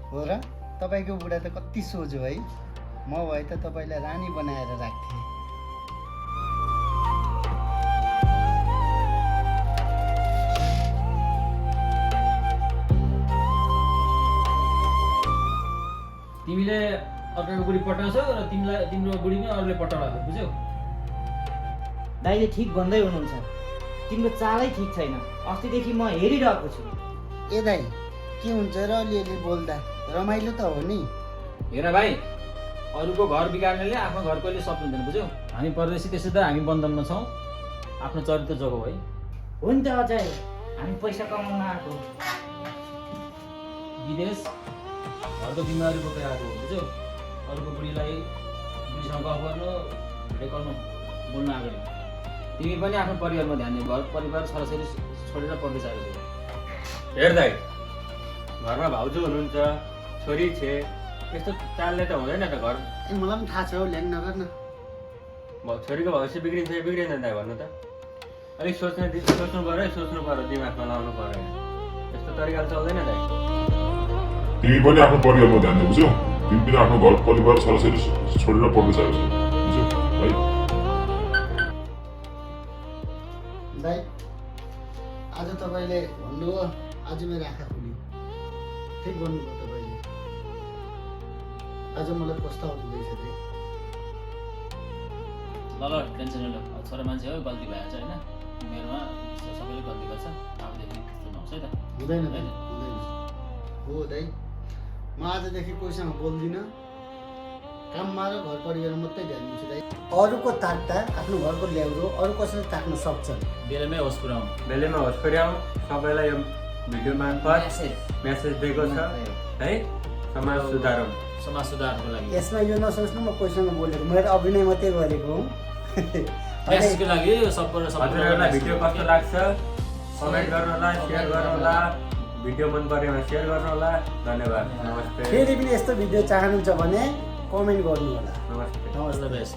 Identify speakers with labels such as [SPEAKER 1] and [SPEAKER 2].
[SPEAKER 1] हो र तपाईँको बुढा त कति सोझो है। म भए त तपाईँलाई रानी बनाएर राख्थेँ।
[SPEAKER 2] तिमीले अर्काको बुढी पटाउँछौ र तिम्रो बुढी पनि अरूले पटाउला बुझ्यौ?
[SPEAKER 3] दाइले ठिक भन्दै हुनुहुन्छ। तिम्रो चालै ठिक छैन। अस्तिदेखि म हेरिरहेको छु।
[SPEAKER 1] ए दाइ के हुन्छ र अलिअलि बोल्दा रमाइलो त हो नि।
[SPEAKER 2] हेर भाइ, अरूको घर बिगार्नेले आफ्नो घर कहिले सप्लिँदैन बुझ्यौ? हामी परदेशी त्यसै त हामी बन्धनमा छौँ। आफ्नो चरित्र जोगाऊ है।
[SPEAKER 3] हो नि त अजय, हामी पैसा कमाउन आएको।
[SPEAKER 2] विदेश घरको जिम्मेवारी बोकेर आएको हो बुझ्यौ? अरूको बुढीसँग गफ गर्नु, भिडियो कलमा बोल्नु आएको नि। तिमी पनि आफ्नो परिवारमा ध्यान दिनु। घर परिवार छोराछोरी छोडेर परदेश आएको छौ।
[SPEAKER 4] हेर दाइ, घरमा भाउजू हुनुहुन्छ, छोरी छे, यस्तो चालले त हुँदैन त घर।
[SPEAKER 1] ए मलाई पनि थाहा छ हौ, ल्याङ नगर न।
[SPEAKER 4] छोरीको भविष्य बिग्रिन्छ बिग्रिँदैन दाइ भन्नु त? अलिक सोच्नु पऱ्यो, सोच्नु पऱ्यो, दिमागमा लाउनु पऱ्यो। यस्तो तरिकाले चल्दैन दाइ।
[SPEAKER 5] तिमी पनि आफ्नो परिवारमा ध्यान दिनु बुझ्यौ? तिमी पनि आफ्नो घर परिवार छोराछोरी छोडेर परदेश आएको छौ बुझ्यौ भाइ?
[SPEAKER 1] दाइ आज तपाईँले भन्नुभयो, आज मेरो आँखा खुल्यो। ठिक भन्नुभयो तपाईँले। आज मलाई पस्ताव हुँदैछ दाइ।
[SPEAKER 2] ल टेन्सन नलिनु। छोरा मान्छे हो, गल्ती भइहाल्छ होइन? मेरोमा सबैले गल्ती गर्छ। अबदेखि त्यस्तो नहोस् है त।
[SPEAKER 1] हुँदैन दाइ, हुँदैन। हो दाइ, म आजदेखि कोहीसँग बोल्दिनँ। काममा र घर परिवारमा मात्रै ध्यान दिन्छु दाइ। अरूको ताक्दा आफ्नो घरको ल्याउरो अरू कसैले ताक्न सक्छन्।
[SPEAKER 2] बेलामै होस् पुऱ्याउँ।
[SPEAKER 4] बेलैमा होस् पुर्याउँ। सबैलाई यो भिडियो मार्फत मेसेज दिएको छ है, समाज सुधारौँ।
[SPEAKER 2] समाज सुधारको लागि
[SPEAKER 1] यसमा यो नसोच्नु म कोहीसँग बोलेको, मैले अभिनय मात्रै गरेको हुँ।
[SPEAKER 2] मेसेजको लागि
[SPEAKER 4] हजुरहरूलाई भिडियो कस्तो लाग्छ कमेन्ट गर्नु होला, सेयर गर्नु होला। भिडियो मन परेमा सेयर गर्नु होला। धन्यवाद। नमस्ते।
[SPEAKER 1] फेरि पनि यस्तो भिडियो चाहनुहुन्छ भने कमेन्ट गर्नु होला।
[SPEAKER 4] नमस्ते।
[SPEAKER 2] All the best.